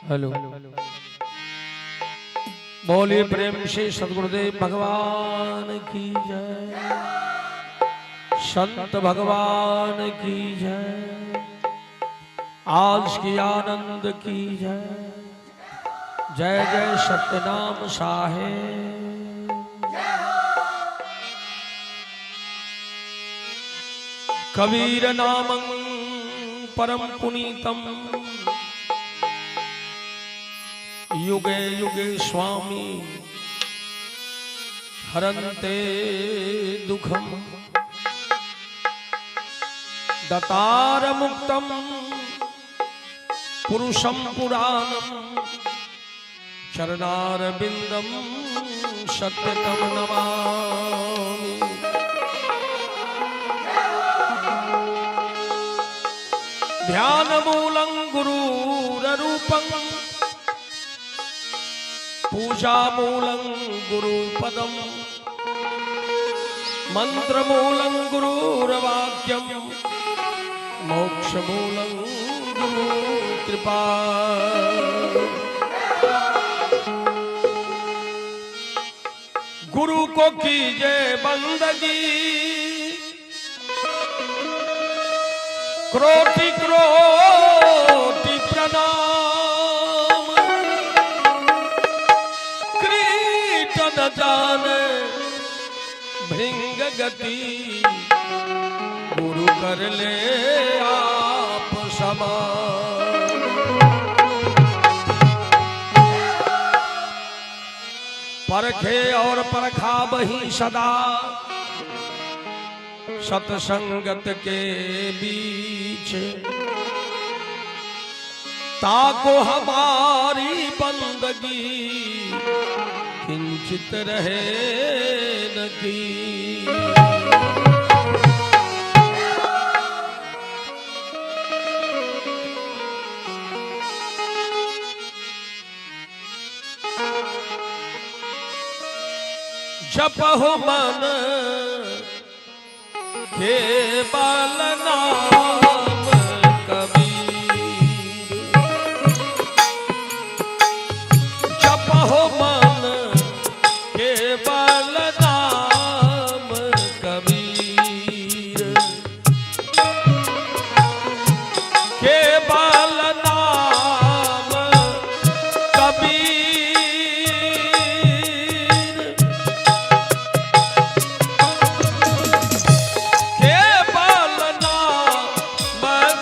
Hello बोलिए प्रेम से सदगुरुदेव भगवान की जय, संत भगवान की जय, आज की आनंद की जय, जय जय सत्यनाम साहेब। कबीर नामं परम पुनीतम, युगे युगे स्वामी हरन्ते दुखम, दतार मुक्तम पुरुषम पुराणम, चरणारविंदम सत्यतम नमामि। ध्यान मूलं गुरुरूपं, पूजा मूलं गुरुपदम, मंत्र मूलं गुरुर्वाक्यम, मोक्ष मूलं गुरु कृपा। गुरु को कीजे बंदगी, कोटि कोटि प्रणाम, कृत न जाने भृंग गति, गुरु कर ले आप समान। परखे और परखा बही सदा, सतसंगत के बीच, ताको हमारी बंदगी किंचित रहे न की। जपहु मन केवल नाम कबीर, जपहु मन केवल नाम कबीर, केवल नाम कबीर, केवल नाम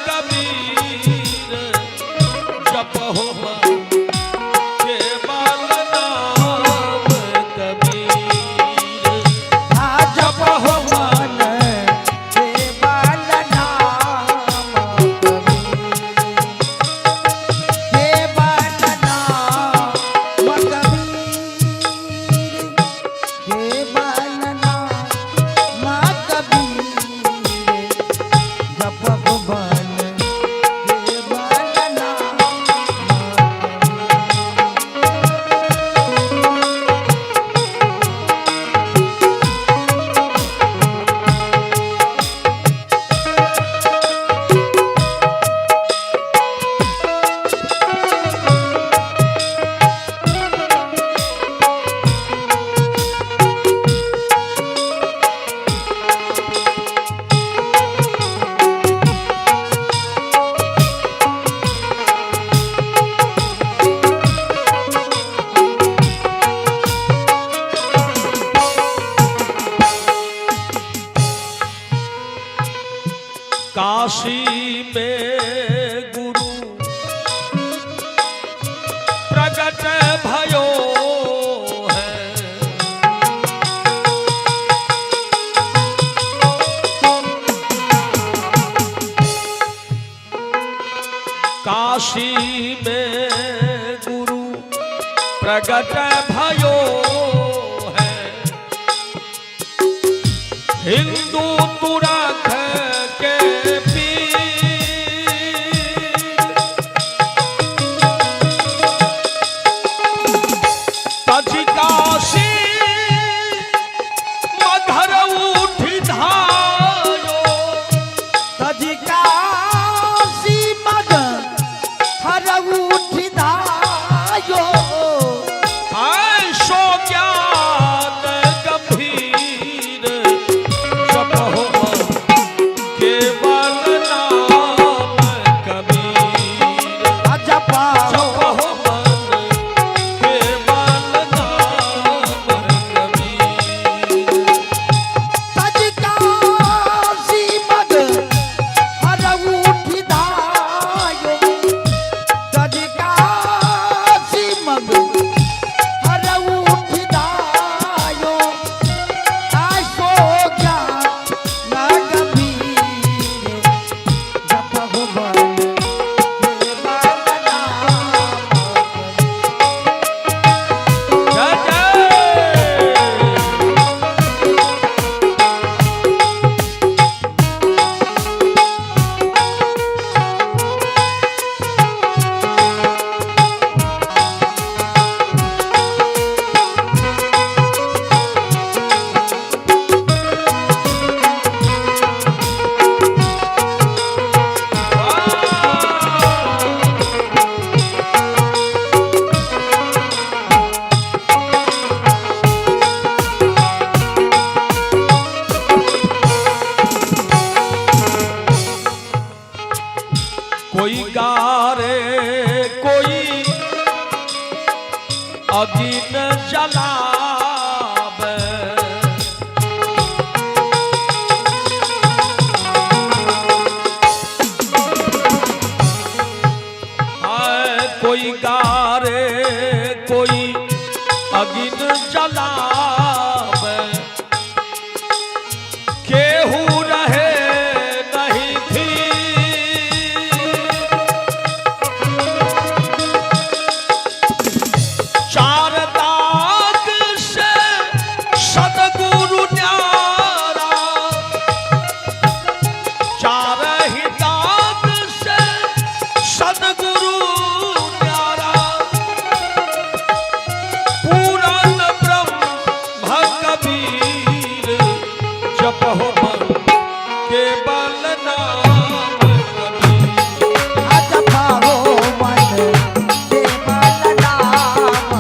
कबीर, जपहु मन केवल नाम कबीर, जपहु मन केवल नाम कबीर, केवल नाम कबीर, केवल नाम कबीर, जपहु मन केवल नाम काशी में गुरु प्रगट भयो है, काशी में गुरु प्रगट भयो है, हिंदू तुरख के काशी मधर उठी धायो, तजी काशी मग हर उठी धायो, भुवन केवल नाम जय जय। कोई गारे कोई अगिन जलावे, हाय कोई गारे कोई अगिन जलावे, केहू रहे नहीं थी चार दाग से सदगुरु न्यारा, चार ही दाग से सदगुरु न्यारा, पूरन ब्रह्म कबीर जपहो मन केवल नाम कबीर। जपहो मन केवल नाम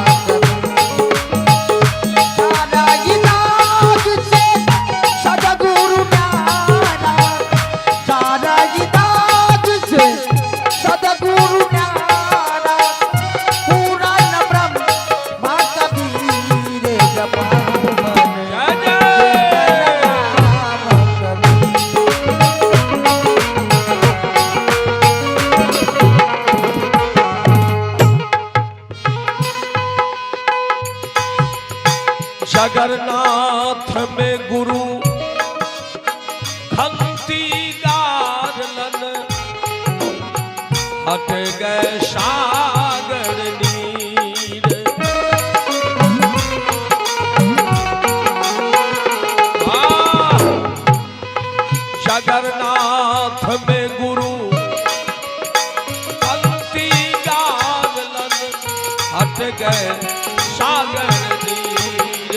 सारा इलाज से सदगुरु न्यारा, सारा इलाज से सदगुरु न्यारा, पूरन ब्रह्म कबीर जपहो मन जय जय। नाम कबीर। जगन्नाथ में गुरु खंती गारलन, हट गए सागर नीर। जगन्नाथ में गुरु खंती गारलन, हट गए सागर नीर।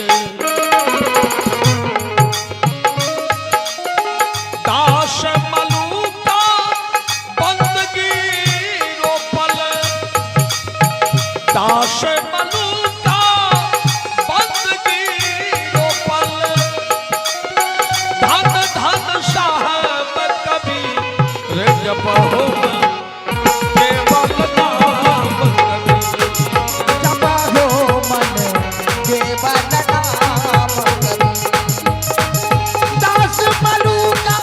दास मलूका बंदगी रोपल, दास मलूका बंदगी रोपल, धन धन साहब कबीर जपहो केवल नाम कबीर। जपहो मन केवल नाम कबीर। दास मलूका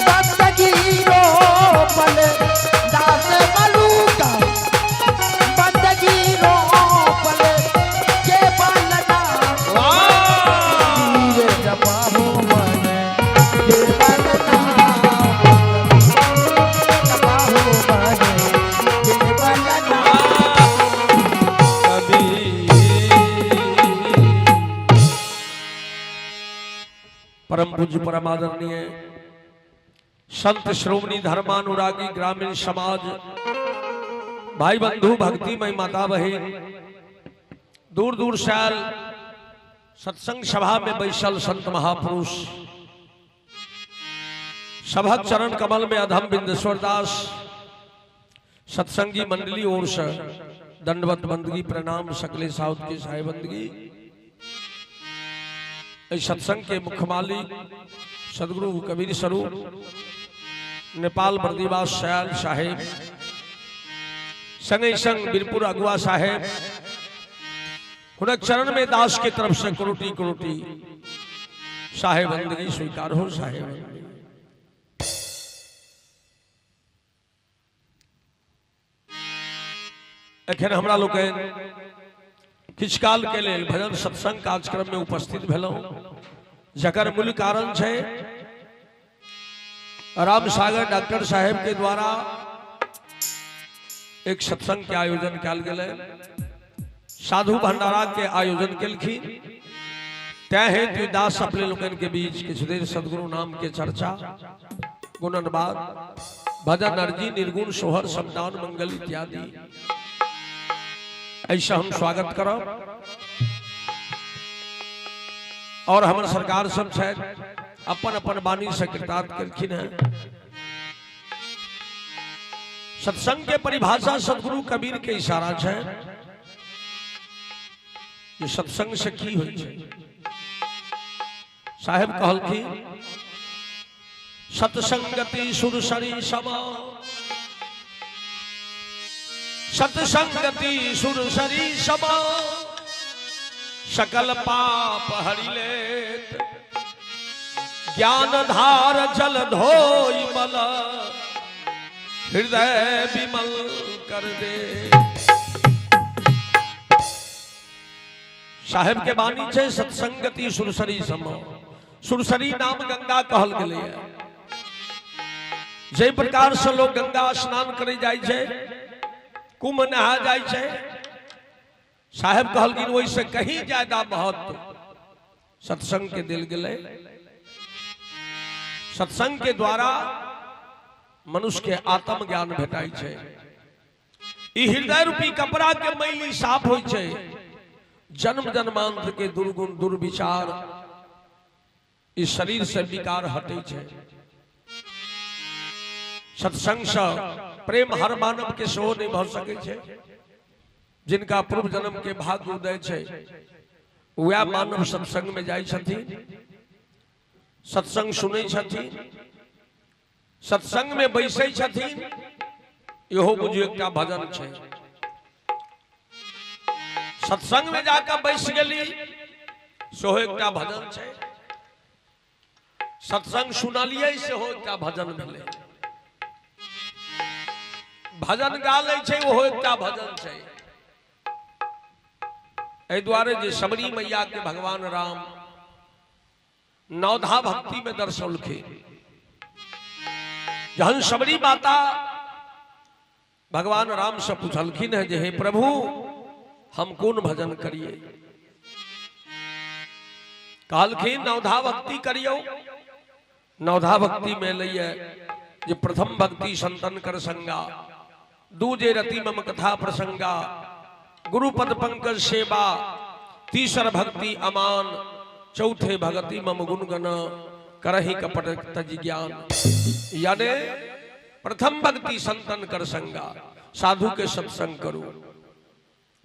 बंदगी रोपल, दास मलूका बंदगी रोपल, केवल नाम कबीर। जपहो मन केवल नाम कबीर। जपहो मन केवल नाम परम पूज्य परम आदरणीय संत श्रोमणी धर्मानुरागी ग्रामीण समाज भाई बंधु भक्तिमय माता बहन दूर दूर से आयल सत्संग सभा में बैसल संत महापुरुष सभक चरण कमल में अधम बिंदेश्वर दास सत्संगी मंडली ओर से दंडवत बंदगी प्रणाम सकले साउद की साय बंदगी। इस सत्संग के मुख्यमाली सदगुरु कबीर स्वरूप नेपाल बर्दीवास सयाल साहेब संगे संग बीरपुर अगुआ साहेब हुनक चरण में दास की तरफ से करोटी करोटी साहेब बंदगी स्वीकार हो। साहेब एखन हमरा लोग किछ काल के लेल भजन सत्संग कार्यक्रम में उपस्थित भेलहुं, जकर मूल कारण छे राम सागर डॉक्टर साहब के द्वारा एक सत्संग के आयोजन कल गए, साधु भंडारा के आयोजन कलखिन। तय हेतु दास अपने लोगन के बीच किछु देर सदगुरु नाम के चर्चा, गुणनवाद, भजन, अर्जी, निर्गुण, सोहर, शब्दान, मंगल इत्यादि ऐसा हम स्वागत करब। और हमारे सरकार सब अपन अपन वाणी से कृतार्थ करखिन है। सत्संग के परिभाषा सदगुरु कबीर के इशारा है। ये सत्संग से की हुई है। साहेब कहलखिन सत्संगति सुरसरी समा, सत्संगति सुरसरी समा, सकल पाप हरि लेत, ज्ञान धार जल धोई मल, हृदय विमल कर दे। साहेब के बानी छे सत्संगति सुरसरी समा। सुरसरी नाम गंगा कहल गेलै है। जे प्रकार से लोग गंगा स्नान करे जाय छे, कुंभ नहा जाय छे, साहेब कहलखिन वैसे कहीं ज्यादा महत्व सत्संग के दिल गेलै। सत्संग के द्वारा मनुष्य के आत्म ज्ञान भेटाई छे। ई हृदय रूपी कपड़ा के मैली साफ होय छे। जन्म जन्मांतर के दुर्गुण दुर्विचार इस शरीर से विकार हटे छे। सत्संग से प्रेम हर मानव के सेहो नहीं भ सके छे। जिनका पूर्व जन्म के भाग्य उदय छे, वह मानव सत्संग में जाय छथिन, सत्संग सुनै छथिन, सत्संग में बैसै छथिन। इहो बुझियो एकटा भजन छे। सत्संग में जाकर बैस गेली सेहो एकटा भजन छे। सत्संग सुनलियै सेहो एकटा भजन भेलै। भजन गा लै छै ओहो एकटा भजन छै। एहि दुआरे जे सबरी मैया के भगवान राम नवधा भक्ति में दर्शौलखिन। जहन सबरी माता भगवान राम से पूछलखिन है जे हे प्रभु हम कौन भजन करिए, कहलखिन नवधा भक्ति करियो। नवधा भक्ति में लइए जे प्रथम भक्ति संतन कर संगा, दूजे रति मम कथा प्रसंगा, गुरुपद पंकज सेवा, तीसर भक्ति अमान, चौथे भगति मम गुणगन, करहि कपट तज ज्ञान। यानी प्रथम भक्ति संतन कर संगा, साधु के सत्संग करू।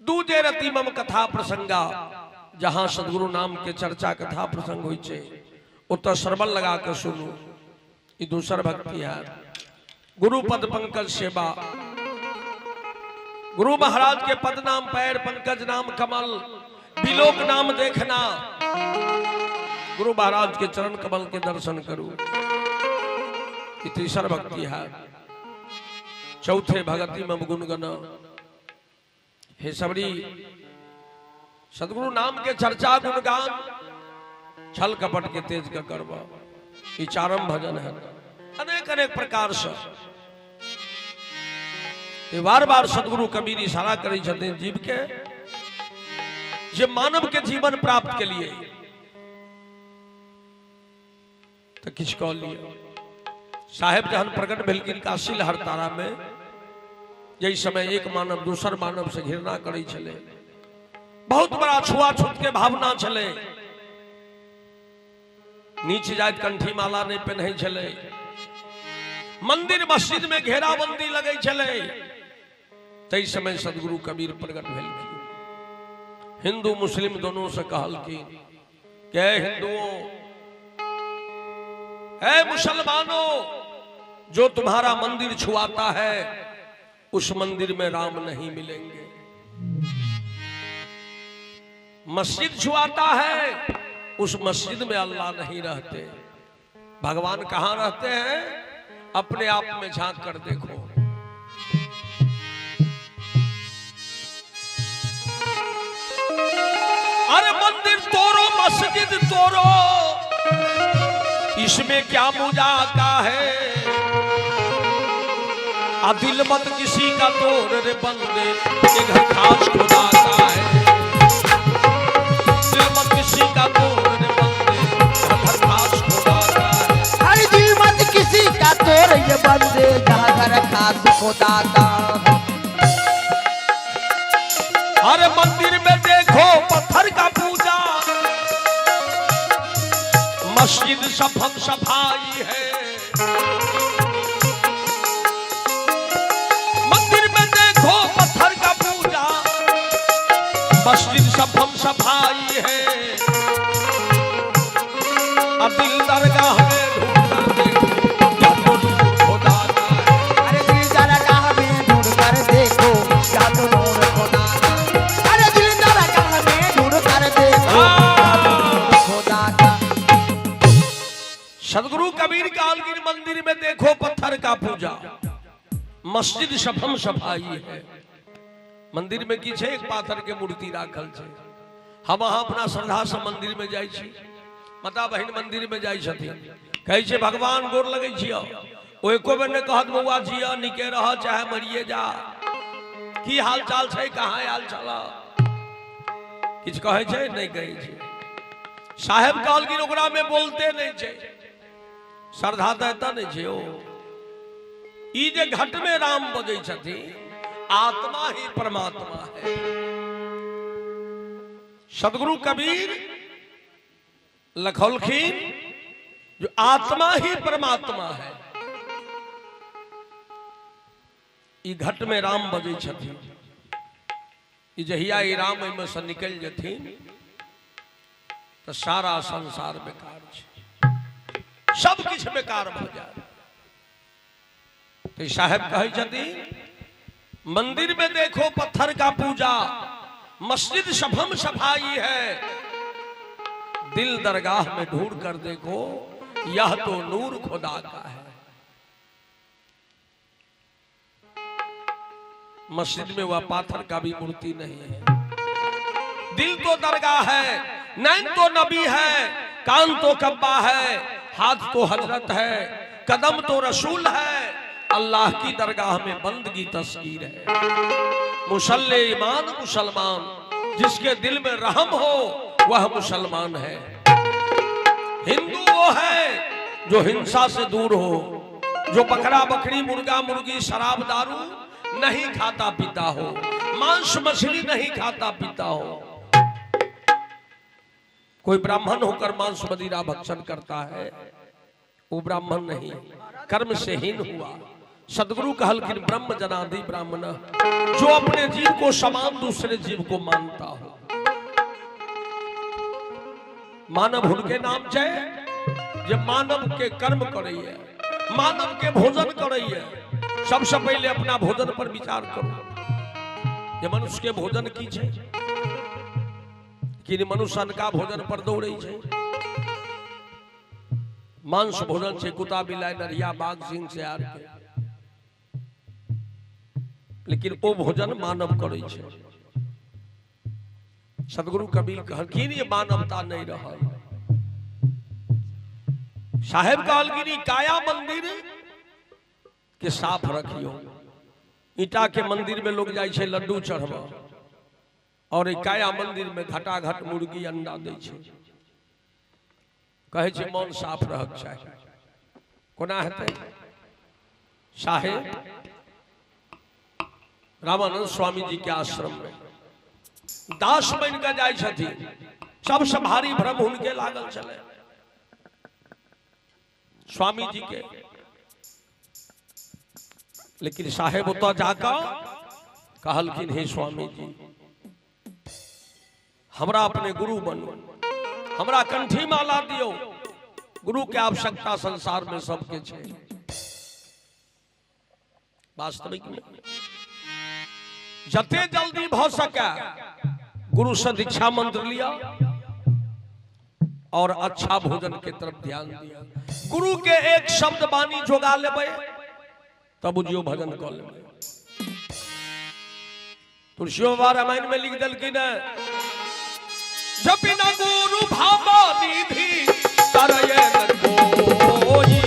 दूजे रति मम कथा प्रसंगा, जहां सदगुरु नाम के चर्चा कथा प्रसंग होय छे उतर सरबल लगा कर सुनू। ये दूसर भक्ति है। गुरुपद पंकज सेवा, गुरु महाराज के पद नाम पैर, पंकज नाम कमल, बिलोक नाम देखना। गुरु महाराज के चरण कमल के दर्शन करूं। ये तीसर भक्ति है। चौथे भगति मम गुणगन। हे सबरी सदगुरु नाम के चर्चा गुणगान, छल कपट के तेज का करवा। ये चारम भजन है। अनेक अनेक प्रकार से ये बार बार सदगुरु कबीर इशारा करे छथिन जीव के, जे मानव के जीवन प्राप्त के लिए तो किछ कह लिया। साहेब जहन प्रकट भेलखिन काशी लहर तारा में, यही समय एक मानव दूसर मानव से घृणा करे छले। बहुत बड़ा छुआछूत के भावना छले। नीच जात कंठी माला नहीं पहने छले। मंदिर मस्जिद में घेराबंदी लगे छले। तई समय सदगुरु कबीर प्रकट भेलखिन। हिंदू मुस्लिम दोनों से कहलखिन के हिंदुओं, ऐ मुसलमानों, जो तुम्हारा मंदिर छुआता है उस मंदिर में राम नहीं मिलेंगे। मस्जिद छुआता है उस मस्जिद में अल्लाह नहीं रहते। भगवान कहां रहते हैं? अपने आप में झांक कर देखो। अरे मंदिर तोड़ो, मस्जिद तोड़ो, इसमें क्या मुजाका है? आ दिल मत किसी का तोड़ रे बंदे, ये घर खास खुदा का है। दिल मत किसी का तोड़ रे बंदे, ये घर खास खुदा का है। हर दिल मत किसी का तोड़ ये बंदे, जहाँ घर खास खुदा का है। हर मंदिर में देखो पत्थर का पूजा, मस्जिद सफम सफाई है। मंदिर में देखो पत्थर का पूजा, मस्जिद सफम सफाई है। अब दिल दरगाह में ढूंढ कर देखो, खुदा का है। अरे दिल दरगाह में ढूंढ कर देखो, क्या तो नूर खुदा का। अरे दिल दरगाह में ढूंढ कर देखो, खुदा का। सदगुरु कबीर काल की मंदिर में देखो पत्थर का पूजा, मस्जिद सफम सफाई है। मंदिर में की छे एक पाथर के मूर्ति राखल छे। हम वहां अपना श्रद्धा से मंदिर में जाई छी, माता बहन मंदिर में जाई छथिन, कहै छे भगवान गोर लगै छियो, ओ एको बेर ने कहत बउआ जिया निके रह चाहे मरिए जा, की हाल चाल छे, कहां आयल छला, किछ कहै छे नहीं कहै छे। साहेब काल की ओकरा में बोलते नहीं छे, श्रद्धा देता नहीं छे। ओ ई जे घट में राम बजै छथिन, आत्मा ही परमात्मा है। सदगुरु कबीर लखौलखीन जो आत्मा ही परमात्मा है, ई घट में राम बजै छथिन। ई जहिया ई राम में से निकल जथिन तो सारा संसार बेकार छे, सब किछ बेकार भ जाए। तो साहेब कहे छथिन मंदिर में देखो पत्थर का पूजा, मस्जिद सफम सफाई है। दिल दरगाह में ढूंढ कर देखो, यह तो नूर खुदा का है। मस्जिद में वह पाथर का भी मूर्ति नहीं है। दिल तो दरगाह है, नैन तो नबी है, कान तो कब्बा है, हाथ तो हजरत है, कदम तो रसूल है। अल्लाह की दरगाह में बंदगी तस्वीर है। मुसल्ले ईमान मुसलमान, जिसके दिल में रहम हो वह मुसलमान है। हिंदू वो है जो हिंसा से दूर हो, जो बकरा बकरी मुर्गा मुर्गी शराब दारू नहीं खाता पीता हो, मांस मछली नहीं खाता पीता हो। कोई ब्राह्मण होकर मांस मदिरा भक्षण करता है, वो ब्राह्मण नहीं, कर्म से हीन हुआ। सदगुरु कहल कि ब्रह्म जनादि ब्राह्मण, जो अपने जीव को समान दूसरे जीव को मानता हो। मानव उनके नाम छे जे मानव के कर्म करैया, मानव के भोजन करैया। सबसे पहले अपना भोजन पर विचार करो, जे मनुष्य के भोजन की छे, कि मनुष्य का भोजन पर दौड़े छे। मांस भोजन छे कुत्ता बिलाई नरिया बाघ सिंह से आर के, लेकिन वो भोजन मानव करे छे। सदगुरु कबीर कहलखिन ये मानवता नहीं रहा। साहेब कहलखिन काया मंदिर के साफ रखियो। ईटा के मंदिर में लोग जाय छे लड्डू चढ़वा, और एक काया मंदिर में घटाघट मुर्गी अंडा दे छे, कहे छे मन साफ रहक चाहिए। कोना हेतै? साहेब रामानंद स्वामी जी के आश्रम में दास बन के जाय छथिन, सबसे भारी भ्रम उनके लागल चले स्वामी जी के। लेकिन साहेब उतो जाकर कहलखिन हे स्वामी जी, हमरा अपने गुरु बनो, हमरा कंठी माला दियो। गुरु के आवश्यकता संसार में सबके छे। वास्तविक में जते जल्दी भ सके गुरु से दीक्षा मंत्र लिया और अच्छा भोजन के तरफ ध्यान दिया। गुरु के एक शब्द बानी जोगा लेबे तब बुझियो भजन कर लेबे। तुलसियों बाबा रामायण में लिख दलकिन, जब बिना गुरु भावानी भी तरये न कोई,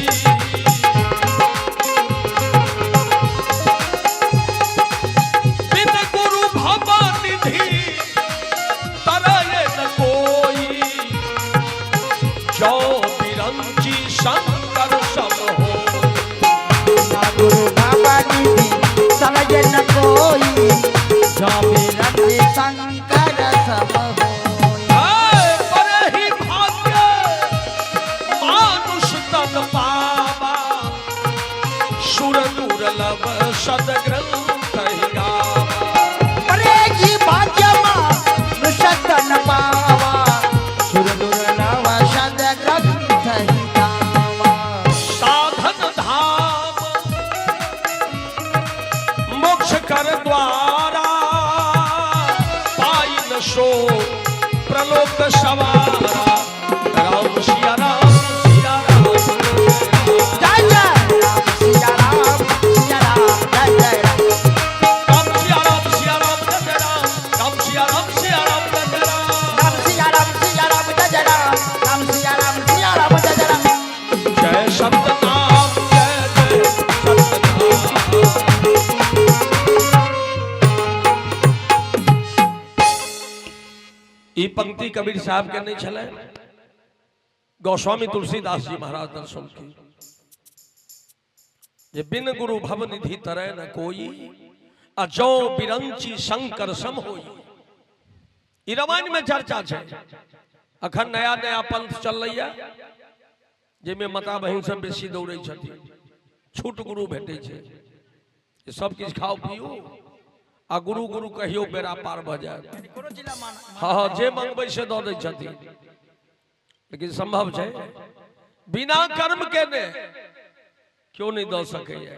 चलब सदग्रंथ ही गावा। अरे जी भाग्यमा सतन पावा सुर दुर्लभ सद ग्रंथ ही गावा। साधन धाम मोक्ष कर द्वारा पाई न सो प्रलोक सवारा। राम सिया राम सिया राम जय जय राम सिया राम सिया राम जय जय राम। राम सिया राम सिया राम जय जय राम। राम सिया राम सिया राम जय जय राम। राम सिया राम सिया राम जय जय राम। राम सिया राम सिया राम जय जय राम। जय सतनाम जय जय सतनाम। ई पंक्ति कबीर साहब के नहीं चले, गोस्वामी तुलसीदास जी महाराज दर्शन की। जे बिन गुरु भव निधि तरह न कोई, अजो बिरंची शंकर सम होई। ई रामायण में चर्चा है। अखन नया नया पंथ चल रही है, जेमे माता बहन सब बेसी दौड़े छथिन, छूट गुरु भेटे छे। ये सब किछ खाओ पियो आ गुरु गुरु कहियो बेरा पार भ जाए। हाँ हाँ, जे मंगबै से दऽ दै छथिन, लेकिन संभव है बिना कर्म के ने क्यों नहीं दऽ सकैए।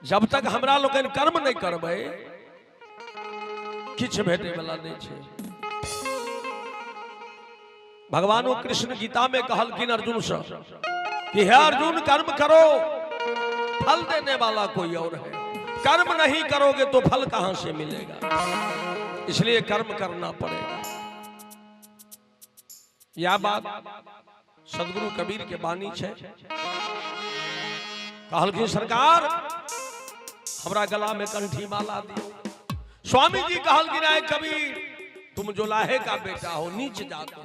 जब तक हमरा लोकन कर्म नहीं करबै किछ भेटे वाला नहीं छे। भगवान कृष्ण गीता में कहलखिन अर्जुन से कि हे अर्जुन, कर्म करो, फल देने वाला कोई और है। कर्म नहीं करोगे तो फल कहां से मिलेगा, इसलिए कर्म करना पड़ेगा। यह बात सदगुरु कबीर के बानी है। कहलखिन सरकार हमरा गला में कंठी माला दियो। स्वामी जी कहलखिन आए कबीर, तुम जो लाहे का बेटा हो, नीच जात हो,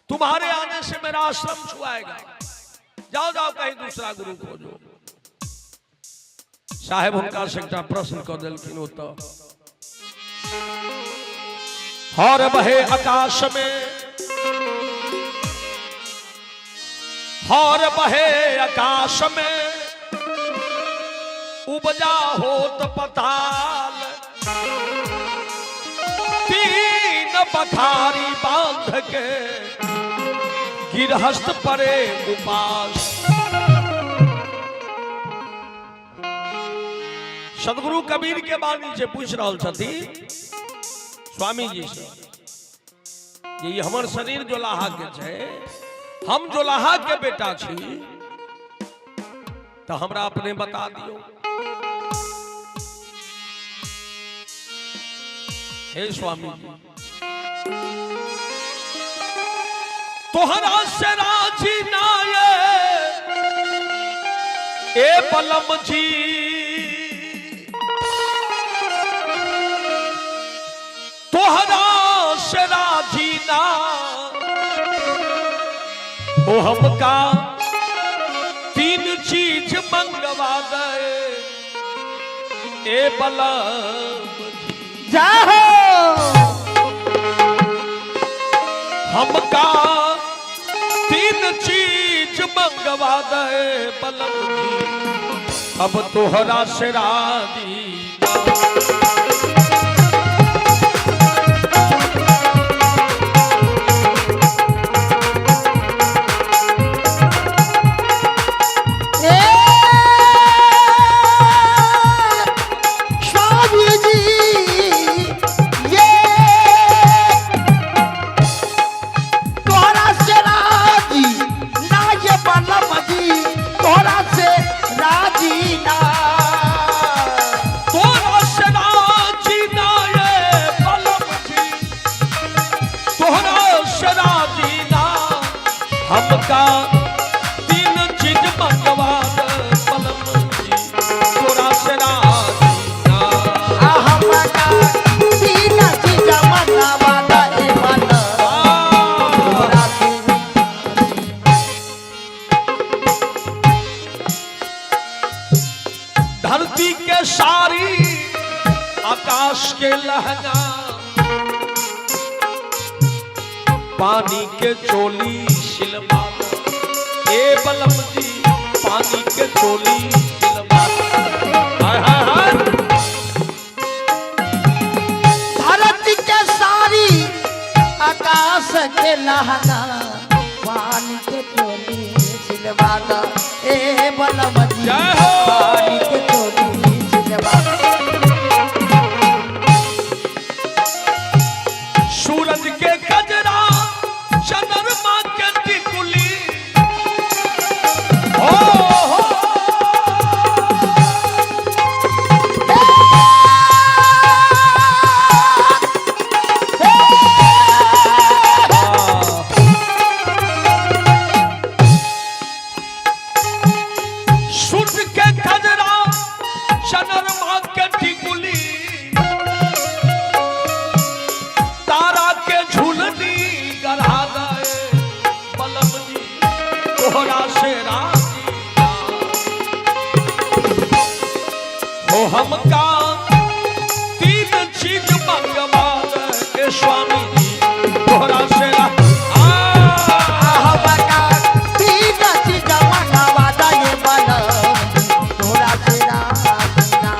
तुम्हारे आने से मेरा आश्रम छुआएगा। जाओ जाओ कहीं दूसरा गुरु खोजो। साहेब उनका से एकटा प्रश्न कर दिलखिन। ओ तो हर बहे आकाश में, हर बहे आकाश में, उपजा होत पताल। तीन बखारी बांध के गिरहस्त परे उपास। सदगुरु कबीर के बानी से पूछ रहा छथि स्वामी जी से, ये हमर शरीर जो लाहा के छे, हम जो लाहा के बेटा छी, तो हमरा अपने बता दियो। हे स्वामी जी, तोहरा से राजी ना ए बलम जी, तोहरा से राजी ना हो, हमका तीन चीज मंगवा दे ए बलम जी। जाओ हमका तीन चीज मंगवा दे बलम जी, अब तोहरा से राजी। हमका तीन चीज मंगवा दे बलम जी, तोरा से राजी ना। हमका तीन चीज मंगवा दे बलम, तोरा से। धरती के सारी, आकाश के लहंगा, पानी के चोली सिलवा, ए बलम जी पानी के चोली सिलवा। लहंगा पानी के चोली सिलवादा ए बलम जी जय हो। पानी के चोली सिलवादा सूरज के गजरा चंद्रमा के टिकुली हो सूरज के गजरा चंद्रमा के टिकुली तारा के झुलनी गढ़ा गए बलम जी तोहरा से राजी हो हमका तीन चीज मंगवा गए स्वामी जी तोहरा से बका तीन चीज मंगवादा ये बलम तोरा से राजीना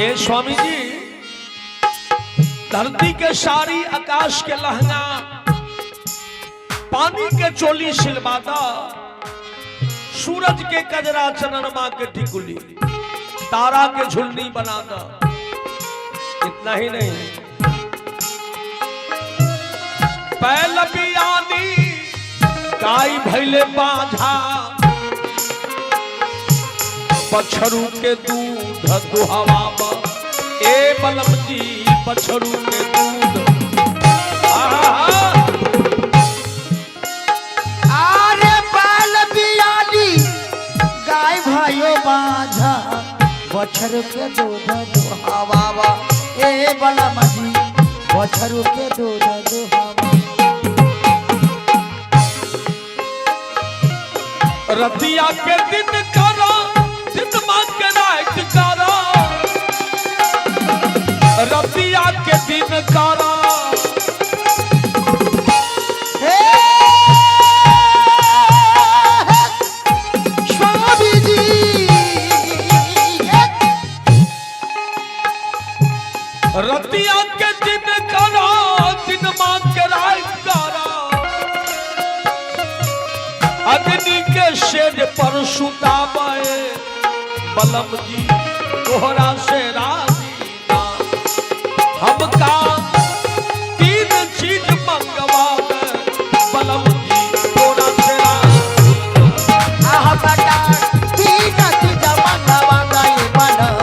ए स्वामी जी धरती के साड़ी आकाश के लहंगा पानी के चोली सिलवादा सूरज के कजरा चंद्रमा के टिकुली तारा के झुलनी बनादा इतना ही नहीं पहल बियानी गाय भैले बाझा बछरू के दूध दुहवावा ए बलम जी बछरू के दूध अरे बाल बियाली गाय भयो बाझा बछरू के दूध दुहावा ए बलम जी बछरू के दूध दुहावा रतिया के दिन करो दिन मां के रात करो रतिया के दिन करो हे स्वामी जी रतिया के दिन करो दिन मां के रात करो अग्नि के शेड पर सुतावे बलम जी तोहरा से राजी ना हमका तीन चीज मंगवा बलम जी तोहरा से राजी आह बटा तीन चीज मंगवा गए बलम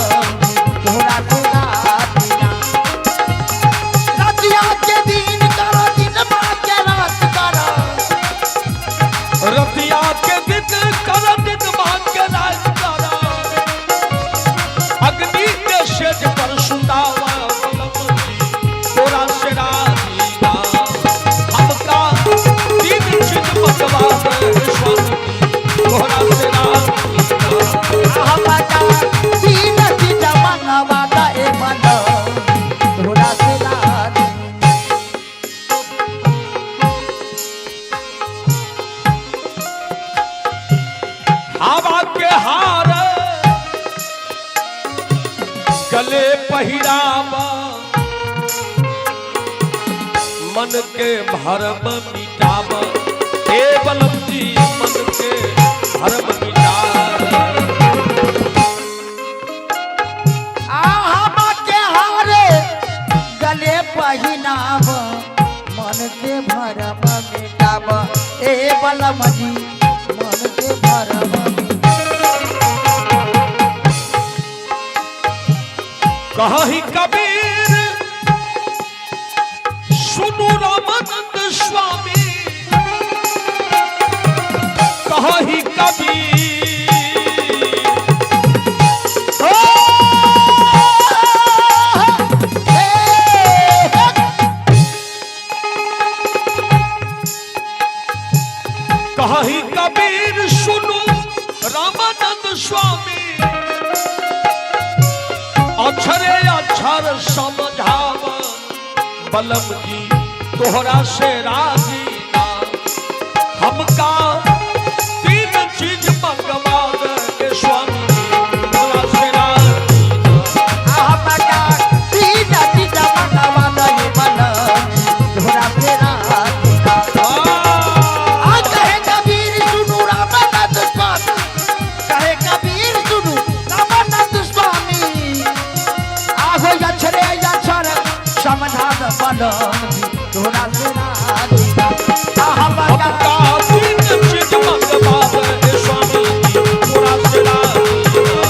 तोरा से राजीना रतिया के दिन करो दिन मां के रात करो रतिया के दिन कर दिन मां के रात करो अग्नि के शेड पर सुतावा बलम जी तोरा से राजी ना हमका तीन चीज मंगवा स्वामी तोहरा से राजी ना आह बटा तीन चीज मंगवा गए बलम तोरा से राजीना हवा के हार गले पहिरावा मन के भरम मिटावा हे बलम जी मन के भरम मिटावा आहा के हारे गले पहिनाव मन के भरम मिटाव ए बलम जी मन के भरम कहीं कबीर सुनु रामानंद स्वामी कहीं कबीर कहीं कबीर सुनो रामानंद स्वामी अक्षरे अक्षर समझाव बलम जी तोहरा से राजी ना हमका तीन चीज मंगवा दे स्वामी जी तोहरा से राजी ना हमका तीन चीज मंगवा दे बलम तोहरा से राजी ना कहे कबीर सुनो रामानंद स्वामी कहे कबीर सुनो रामानंद स्वामी आहो अक्षरे अक्षर समझाव बलम तोहरा से राजी ना हमका तीन चीज मंगवा दे स्वामी जी तोहरा से राजी ना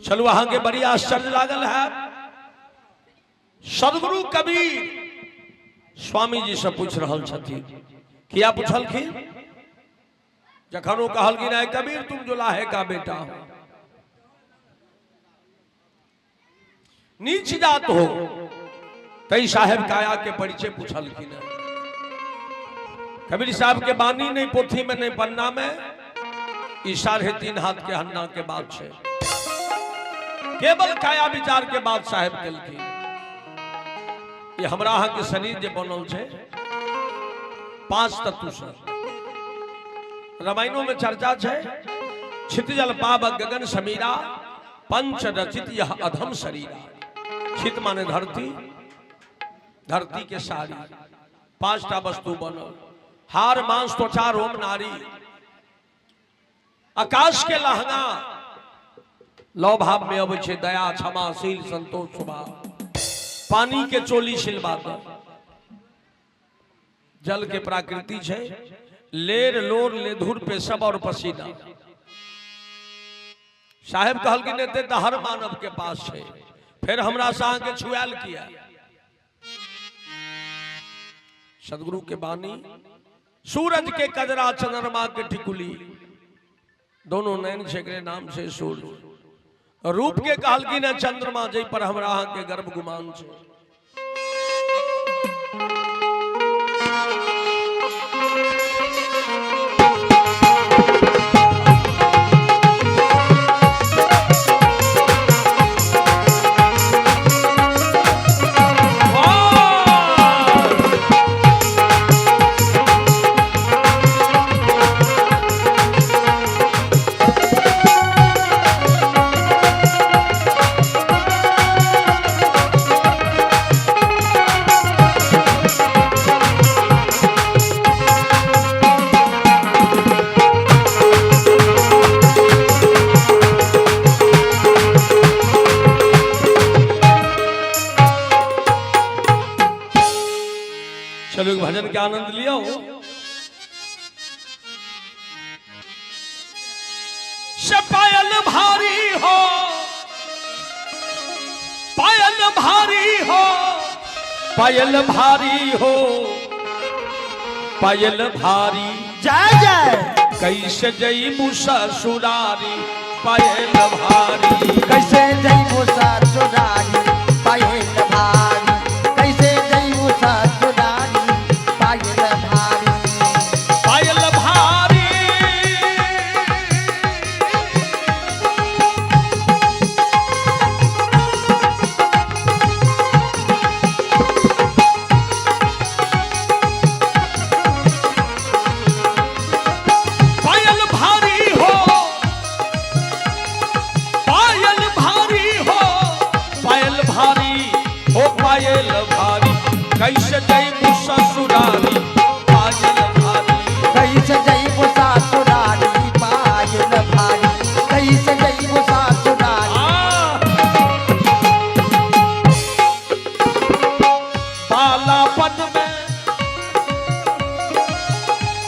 चलो वहां के बड़ी आश्चर्य लागल है। सदगुरु कबीर स्वामी जी से पूछ रहल छथिन किया पूछलखिन जखन वो कहलखिन है कबीर तुम जुलाहे का बेटा हो नीच जात हो कई साहेब काया के परिचय पूछलखिन है। कबीर साहब के बानी नहीं पोथी में नहीं पन्ना में ई 3.5 हाथ के हन्ना के बाद से केवल काया विचार के बाद साहेब केलखिन ये हमरा अहाँ के शरीर जे बनल छे 5 तत्व से रामायणों में चर्चा छे क्षितिजल पाव गगन समीरा पंच रचित यह अधम शरीरा क्षित माने धरती धरती के सारी 5टा वस्तु बनल हार मांस त्वचा रोम नारी आकाश के लहंगा लौ भाव में अब छे दया क्षमा शील संतोष स्वभाव पानी के चोली सिलवात जल के प्राकृति छे लेर लोर लेधुर पे सब और पसीना साहेब कहल कि नेते तो हर मानव के पास छे फिर हमरा साह के छुआल किया सदगुरु के बानी सूरज के कजरा चंद्रमा के टिकुली दोनों नैन छेकरे नाम से सूर्य रूप के कहल की न चंद्रमा जय पर हमरा अहाँ के गर्भ गुमान छे चलो भजन के आनंद लिया हो पायल भारी हो पायल भारी हो पायल भारी हो पायल भारी जय जय कैसे जईबू ससुरारी पायल भारी कैसे जईबू ससुरारी पायल भारी कैसे जईबू ससुरारी पायल भारी पायल भारी पायल भारी हो पायल भारी हो पायल भारी हो पायल भारी कैसे जईबू ससुरारी पायल भारी कैसे जईबू ससुरारी पायल भारी कैसे जईबू ससुरारी बालापन में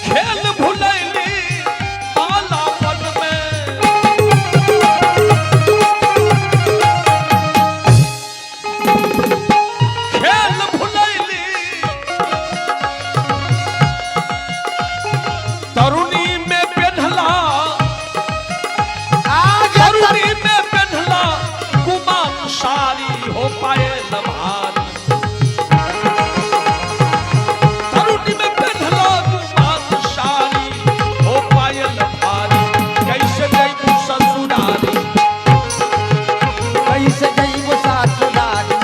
खेल भुलैली बालापन में खेल भुलैली पायल भारी तरुणी में पहनला तू मात सारी हो पायल भारी कैसे जैबू ससुरारी कैसे जैबू ससुरारी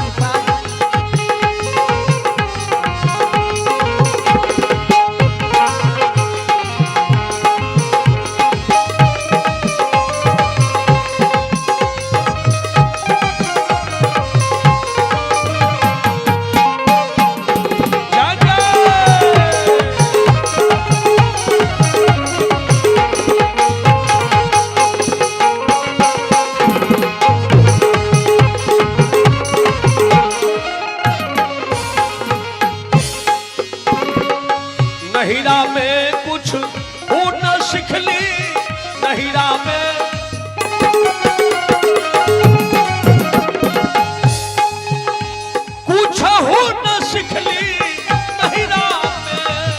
नहिरा में कुछ हो न सिखली नहिरा में कुछ हो न सिखली नहिरा में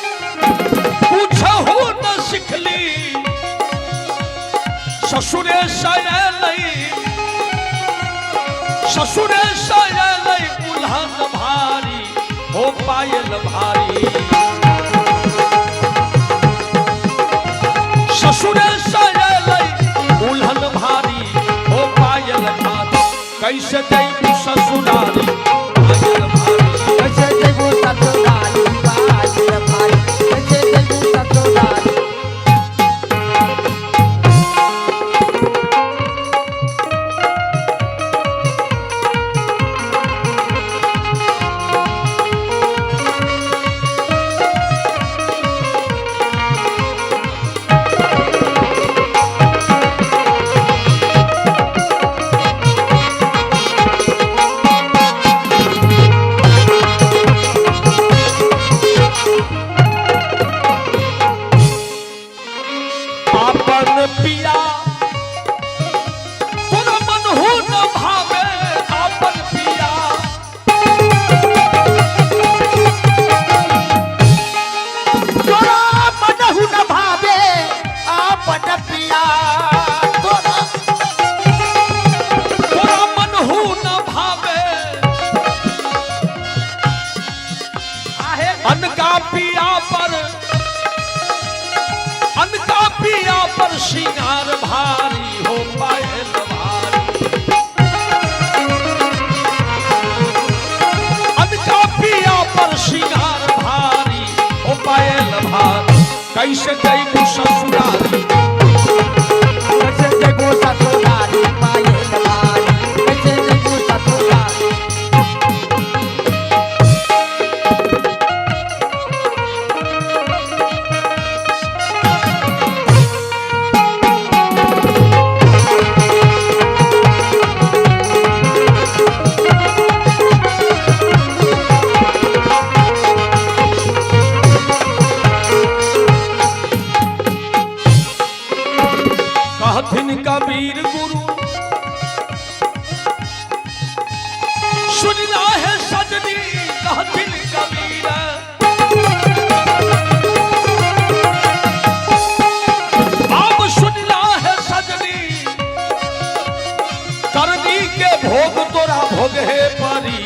कुछ हो न सिखली ससुरे सयल ससुरे सयल उल्हन भारी हो पायल भारी ससुरे सयल उल्हन भारी हो पायल भारी कैसे जैबू ससुरारी पायल भारी कैसे जैबू ससुरारी पायल भारी कैसे जैबू ससुरारी पिया तोरा मन हो न भावे आपन पिया तोरा मन हो न भावे आपन पिया तोरा मन हो न भावे अनका पिया पर श्रृंगार भारी हो पायल भारी अनका पिया पर श्रृंगार भारी हो पायल भारी कैसे जैबू ससुरारी कैसे जैबू ससुरारी पायल भारी कैसे जैबू ससुरारी कहथिन कबीर गुरु सुनना है सजनी कहथिन कबीर अब सुनना है सजनी करनी के भोग तोरा भोग है परी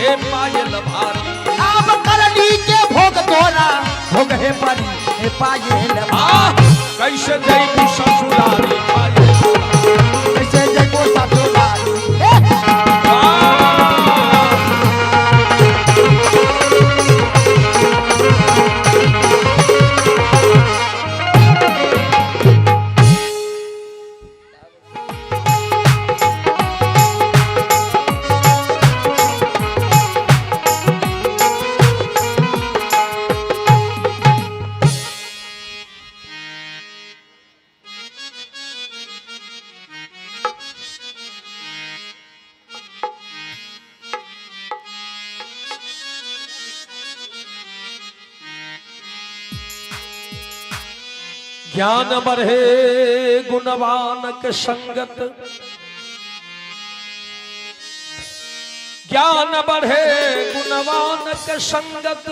हे पायल भारी अब करनी के भोग तोरा भोग है परी हे पायल भारी कैसे जैबू ससुरारी पायल कैसे जैबू ससुरारी ज्ञान बढ़े गुणवान के संगत, ज्ञान बढ़े गुणवान के संगत,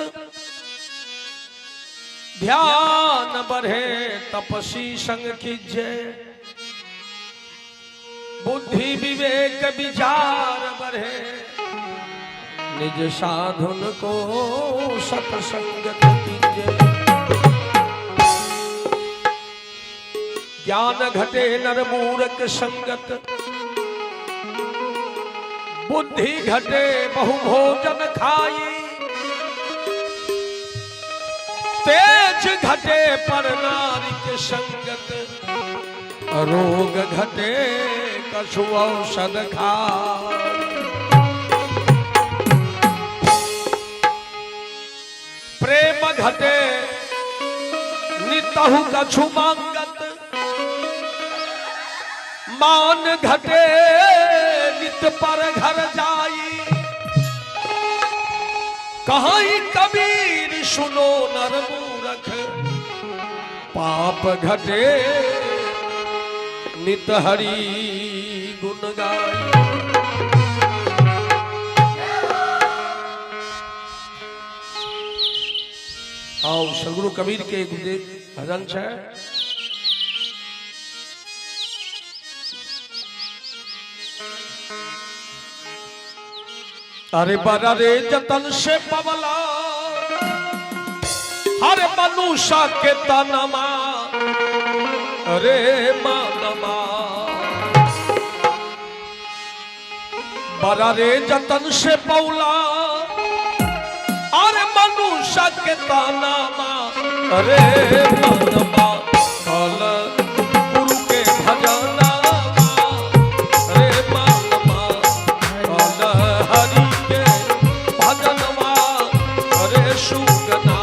ध्यान बढ़े तपसी संग कीजे, बुद्धि विवेक विचार बढ़े, निज साधुन को सत्संगत कीजे। ज्ञान घटे नर मूर्ख संगत, बुद्धि घटे बहु भोजन खाई, तेज घटे पर नारी के संगत, रोग घटे कछु औषध खाई। प्रेम घटे नितहु कछु मांगत, मान घटे नित पर घर जाई। कहीं कबीर सुनो नर मूरख, पाप घटे नित हरि गुण गाई। आओ सदगुरु कबीर के भजन है। अरे बरा रे जतन से पवला, हरे मनुष्य के तनमा, अरे मानमा। बरा रे जतन से पौला, अरे मनुष्य के तनमा, अरे मानमा। कल गुरु के भजना, अरे मानमा। कल हरि के भजनवा, अरे सुगना।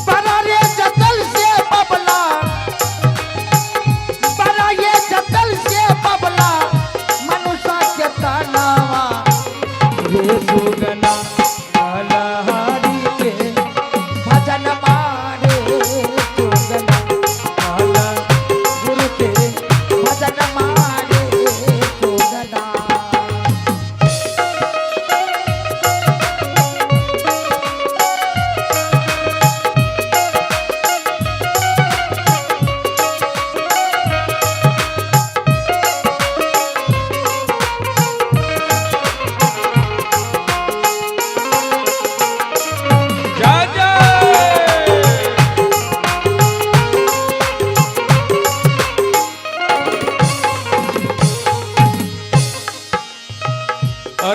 बरा रे जतन से पवला, बरा ये जतन से पवला, मनुष्य के तनावा, रे सुगना।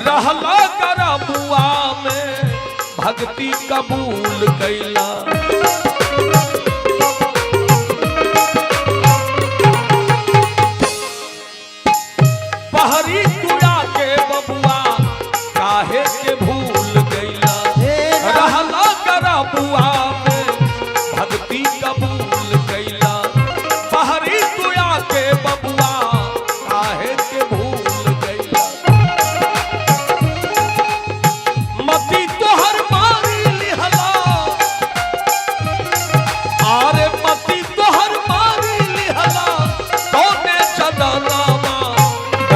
रहला करा बुआ में भक्ति कबूल कैला, पहरी तुड़ा के बबुआ काहे के भूल गैला। रहला करा बुआ में भक्ति कबूल कैला, पहरी तुड़ा के बबुआ काहे के भूल गैला। मती तोहर मारी लिहला, आरे मती तोहर मारी लिहला, कौने चदनामा,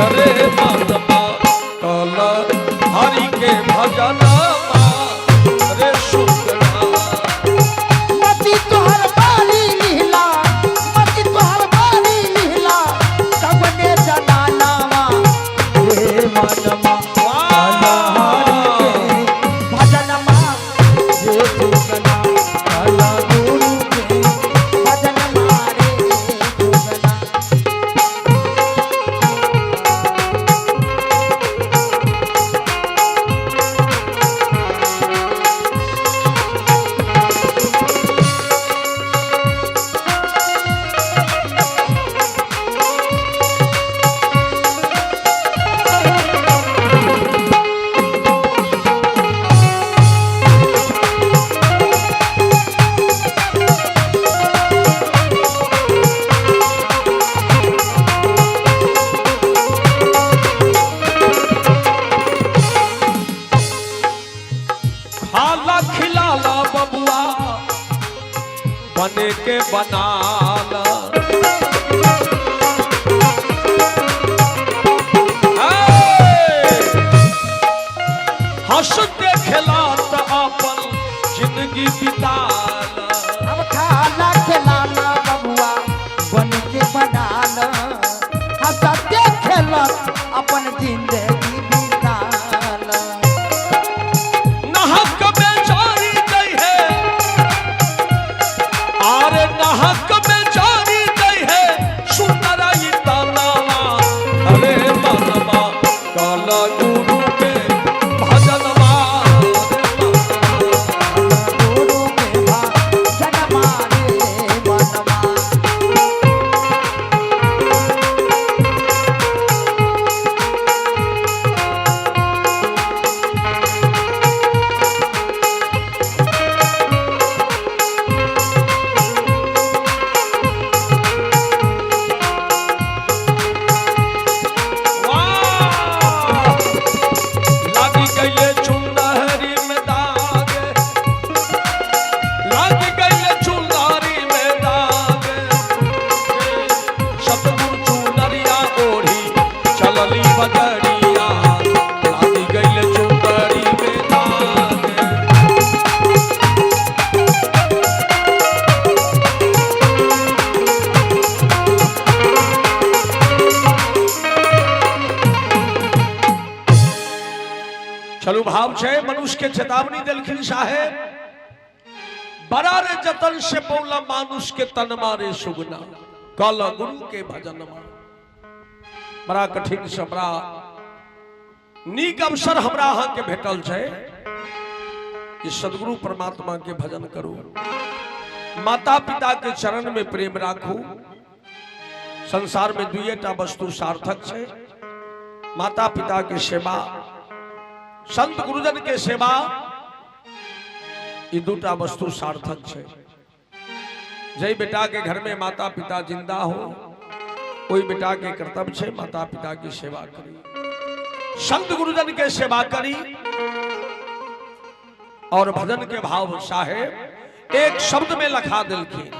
अरे मानमा। कल हरि के भजनमा, अरे सुगना। मती तोहर मारी लिहला, मती तोहर मारी लिहला, कवने जनानावा, रे मानमा। खाला खिलाला बबुआ बने के बनाना, हंसते खिलात अपन जिंदगी बिता। भाव छे मनुष्य के चेतावनी दिलखिन साहेब, बड़ा रे जतन से पौला मानुष के तन मारे सुगना, कल गुरु के भजन मा। बड़ा कठिन से बड़ा नीक अवसर हमरा अहाँ के भेटल छे कि सदगुरु परमात्मा के भजन करू, माता पिता के चरण में प्रेम राखू। संसार में दुईटा वस्तु सार्थक है, माता पिता के सेवा, संत गुरुजन के सेवा, ये दूटा वस्तु सार्थक है। जय बेटा के घर में माता पिता जिंदा हो, कोई बेटा के कर्तव्य है माता पिता की सेवा करी, संत गुरुजन के सेवा करी। और भजन के भाव साहेब एक शब्द में लखा दिलखिन,